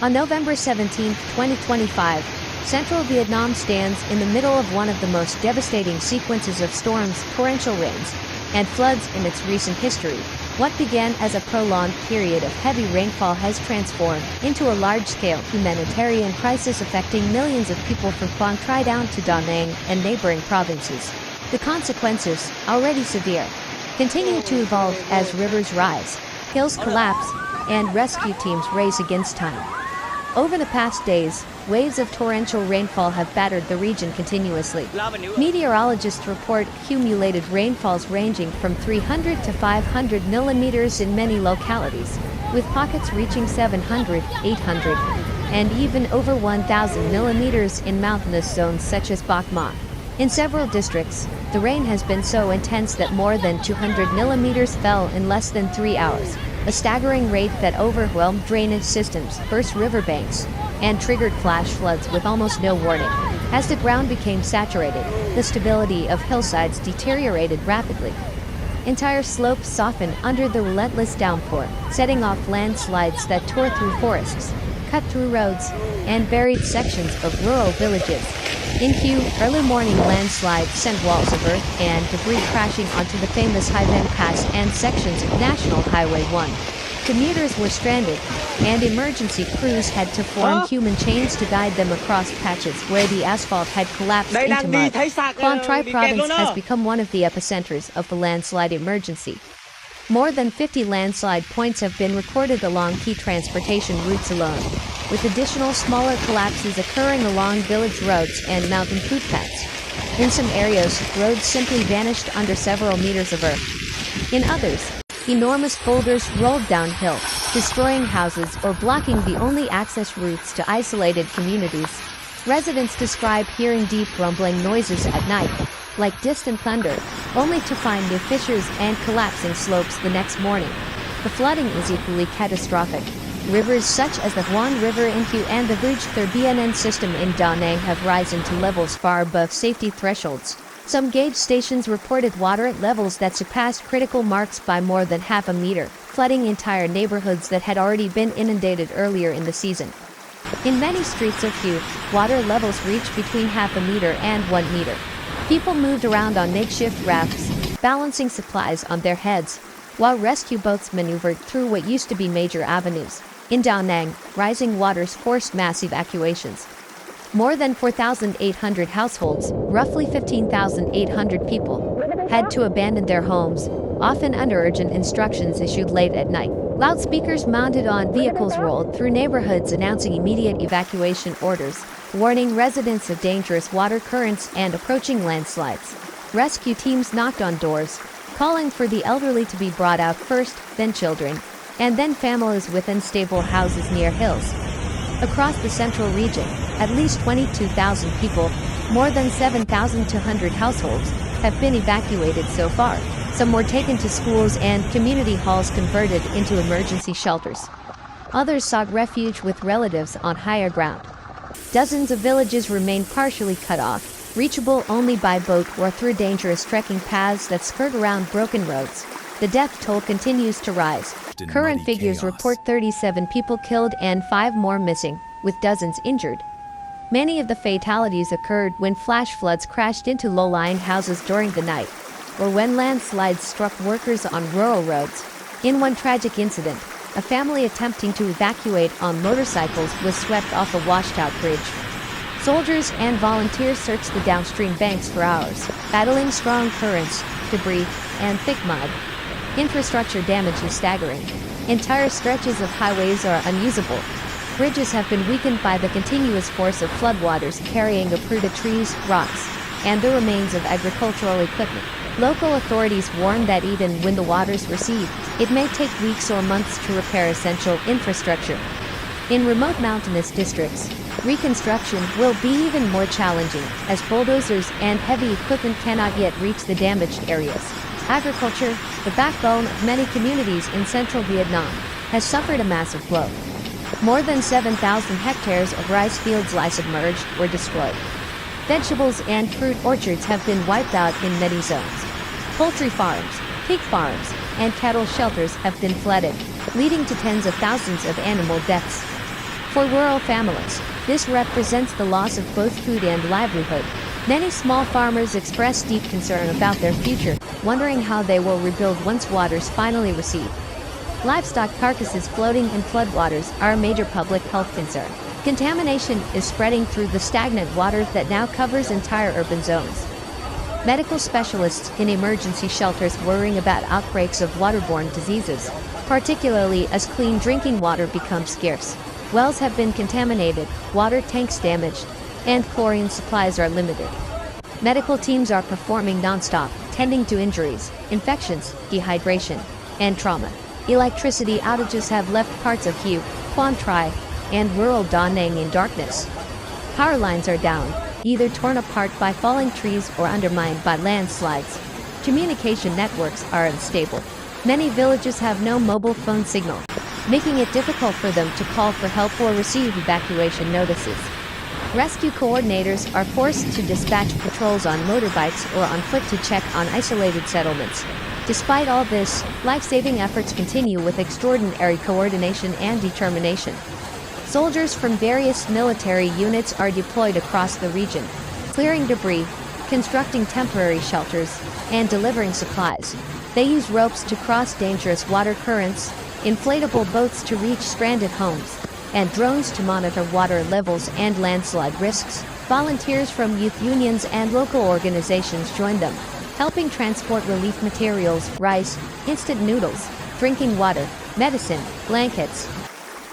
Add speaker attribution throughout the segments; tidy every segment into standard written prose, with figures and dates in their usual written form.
Speaker 1: On November 17, 2025, central Vietnam stands in the middle of one of the most devastating sequences of storms, torrential rains, and floods in its recent history. What began as a prolonged period of heavy rainfall has transformed into a large-scale humanitarian crisis affecting millions of people from Quang Tri down to Da Nang and neighboring provinces. The consequences, already severe, continue to evolve as rivers rise, hills collapse, and rescue teams race against time. Over the past days, waves of torrential rainfall have battered the region continuously. Meteorologists report cumulated rainfalls ranging from 300 to 500 millimeters in many localities, with pockets reaching 700, 800, and even over 1,000 millimeters in mountainous zones such as Bach Ma. In several districts, the rain has been so intense that more than 200 millimeters fell in less than 3 hours, a staggering rate that overwhelmed drainage systems, burst riverbanks, and triggered flash floods with almost no warning. As the ground became saturated, the stability of hillsides deteriorated rapidly. Entire slopes softened under the relentless downpour, setting off landslides that tore through forests, cut through roads, and buried sections of rural villages. In early morning landslides sent walls of earth and debris crashing onto the famous Hai Van Pass and sections of National Highway 1. Commuters were stranded, and emergency crews had to form human chains to guide them across patches where the asphalt had collapsed into mud. Quang Tri province has become one of the epicenters of the landslide emergency. More than 50 landslide points have been recorded along key transportation routes alone, with additional smaller collapses occurring along village roads and mountain footpaths. In some areas, roads simply vanished under several meters of earth. In others, enormous boulders rolled downhill, destroying houses or blocking the only access routes to isolated communities. Residents describe hearing deep rumbling noises at night, like distant thunder, only to find new fissures and collapsing slopes the next morning. The flooding is equally catastrophic. Rivers such as the Huan River in Hue and the Vuj Thurbien system in Da Nang have risen to levels far above safety thresholds. Some gauge stations reported water at levels that surpassed critical marks by more than half a meter, flooding entire neighborhoods that had already been inundated earlier in the season. In many streets of Hue, water levels reached between half a meter and 1 meter. People moved around on makeshift rafts, balancing supplies on their heads, while rescue boats maneuvered through what used to be major avenues. In Da Nang, rising waters forced mass evacuations. More than 4,800 households, roughly 15,800 people, had to abandon their homes, often under urgent instructions issued late at night. Loudspeakers mounted on vehicles rolled through neighborhoods announcing immediate evacuation orders, warning residents of dangerous water currents and approaching landslides. Rescue teams knocked on doors, calling for the elderly to be brought out first, then children, and then families with unstable houses near hills. Across the central region, at least 22,000 people, more than 7,200 households, have been evacuated so far. Some were taken to schools and community halls converted into emergency shelters. Others sought refuge with relatives on higher ground. Dozens of villages remain partially cut off, reachable only by boat or through dangerous trekking paths that skirt around broken roads. The death toll continues to rise. Current figures report 37 people killed and 5 more missing, with dozens injured. Many of the fatalities occurred when flash floods crashed into low-lying houses during the night, or when landslides struck workers on rural roads. In one tragic incident, a family attempting to evacuate on motorcycles was swept off a washed-out bridge. Soldiers and volunteers searched the downstream banks for hours, battling strong currents, debris, and thick mud. Infrastructure damage is staggering. Entire stretches of highways are unusable. Bridges have been weakened by the continuous force of floodwaters carrying uprooted trees, rocks, and the remains of agricultural equipment. Local authorities warn that even when the waters recede, it may take weeks or months to repair essential infrastructure. In remote mountainous districts, reconstruction will be even more challenging, as bulldozers and heavy equipment cannot yet reach the damaged areas. Agriculture, the backbone of many communities in central Vietnam, has suffered a massive blow. More than 7,000 hectares of rice fields lie submerged or destroyed. Vegetables and fruit orchards have been wiped out in many zones. Poultry farms, pig farms, and cattle shelters have been flooded, leading to tens of thousands of animal deaths. For rural families, this represents the loss of both food and livelihood. Many small farmers express deep concern about their future, wondering how they will rebuild once waters finally recede. Livestock carcasses floating in floodwaters are a major public health concern. Contamination is spreading through the stagnant water that now covers entire urban zones. Medical specialists in emergency shelters worrying about outbreaks of waterborne diseases, particularly as clean drinking water becomes scarce. Wells have been contaminated, water tanks damaged, and chlorine supplies are limited. Medical teams are performing non-stop, tending to injuries, infections, dehydration, and trauma. Electricity outages have left parts of Quang Tri and rural Da Nang in darkness. Power lines are down, either torn apart by falling trees or undermined by landslides. Communication networks are unstable. Many villages have no mobile phone signal, making it difficult for them to call for help or receive evacuation notices. Rescue coordinators are forced to dispatch patrols on motorbikes or on foot to check on isolated settlements. Despite all this, life-saving efforts continue with extraordinary coordination and determination. Soldiers from various military units are deployed across the region, clearing debris, constructing temporary shelters, and delivering supplies. They use ropes to cross dangerous water currents, inflatable boats to reach stranded homes, and drones to monitor water levels and landslide risks. Volunteers from youth unions and local organizations join them, helping transport relief materials, rice, instant noodles, drinking water, medicine, blankets.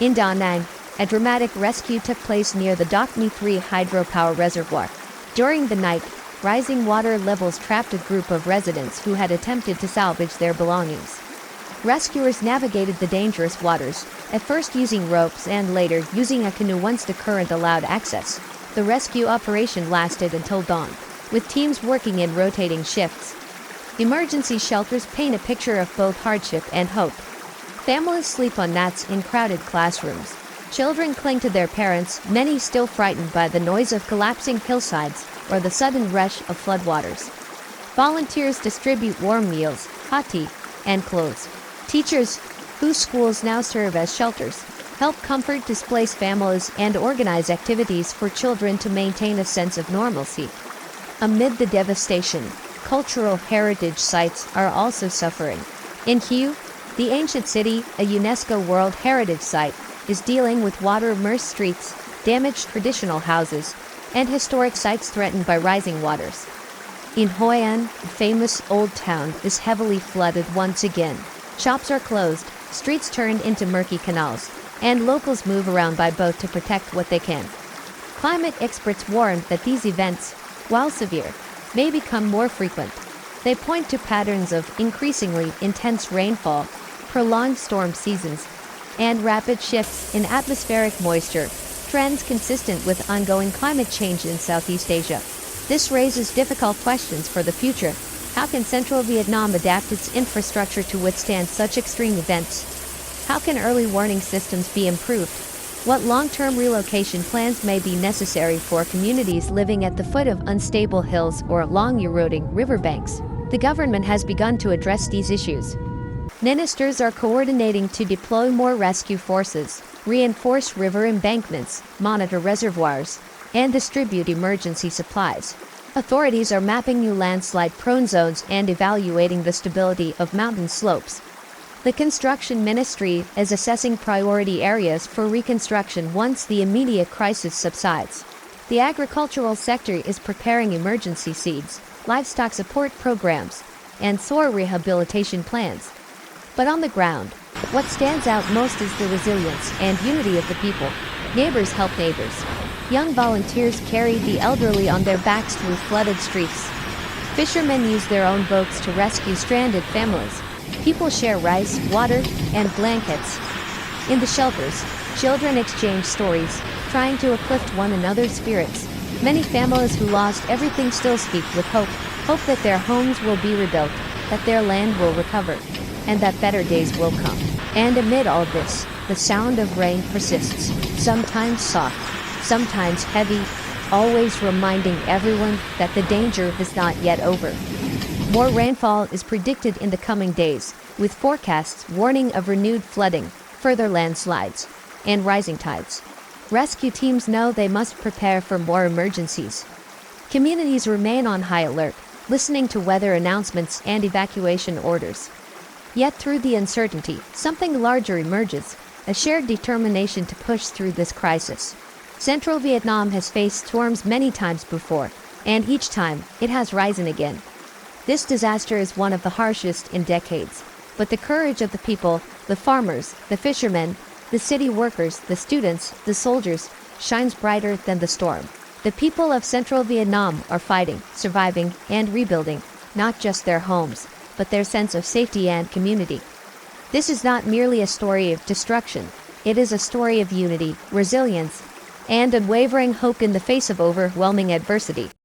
Speaker 1: In Da Nang, a dramatic rescue took place near the Bach Ma 3 hydropower reservoir. During the night, rising water levels trapped a group of residents who had attempted to salvage their belongings. Rescuers navigated the dangerous waters, at first using ropes and later using a canoe once the current allowed access. The rescue operation lasted until dawn, with teams working in rotating shifts. Emergency shelters paint a picture of both hardship and hope. Families sleep on mats in crowded classrooms. Children cling to their parents, many still frightened by the noise of collapsing hillsides or the sudden rush of floodwaters. Volunteers distribute warm meals, hot tea, and clothes. Teachers, whose schools now serve as shelters, help comfort displaced families and organize activities for children to maintain a sense of normalcy. Amid the devastation, cultural heritage sites are also suffering. In Hue, the ancient city, a UNESCO World Heritage Site, is dealing with water-immersed streets, damaged traditional houses, and historic sites threatened by rising waters. In Hoi An, the famous old town is heavily flooded once again. Shops are closed, streets turned into murky canals, and locals move around by boat to protect what they can. Climate experts warn that these events, while severe, may become more frequent. They point to patterns of increasingly intense rainfall, prolonged storm seasons, and rapid shifts in atmospheric moisture, trends consistent with ongoing climate change in Southeast Asia. This raises difficult questions for the future. How can central Vietnam adapt its infrastructure to withstand such extreme events? How can early warning systems be improved? What long-term relocation plans may be necessary for communities living at the foot of unstable hills or along eroding riverbanks? The government has begun to address these issues. Ministers are coordinating to deploy more rescue forces, reinforce river embankments, monitor reservoirs, and distribute emergency supplies. Authorities are mapping new landslide-prone zones and evaluating the stability of mountain slopes. The construction ministry is assessing priority areas for reconstruction once the immediate crisis subsides. The agricultural sector is preparing emergency seeds, livestock support programs, and soil rehabilitation plans. But on the ground, what stands out most is the resilience and unity of the people. Neighbors help neighbors. Young volunteers carry the elderly on their backs through flooded streets. Fishermen use their own boats to rescue stranded families. People share rice, water, and blankets. In the shelters, children exchange stories, trying to uplift one another's spirits. Many families who lost everything still speak with hope that their homes will be rebuilt, that their land will recover, and that better days will come. And amid all this, the sound of rain persists, sometimes soft, sometimes heavy, always reminding everyone that the danger is not yet over. More rainfall is predicted in the coming days, with forecasts warning of renewed flooding, further landslides, and rising tides. rescue teams know they must prepare for more emergencies. Communities remain on high alert, listening to weather announcements and evacuation orders. Yet through the uncertainty, something larger emerges, a shared determination to push through this crisis. Central Vietnam has faced storms many times before, and each time, it has risen again. This disaster is one of the harshest in decades, but the courage of the people, the farmers, the fishermen, the city workers, the students, the soldiers, shines brighter than the storm. The people of Central Vietnam are fighting, surviving, and rebuilding, not just their homes, but their sense of safety and community. This is not merely a story of destruction. It is a story of unity, resilience, and unwavering hope in the face of overwhelming adversity.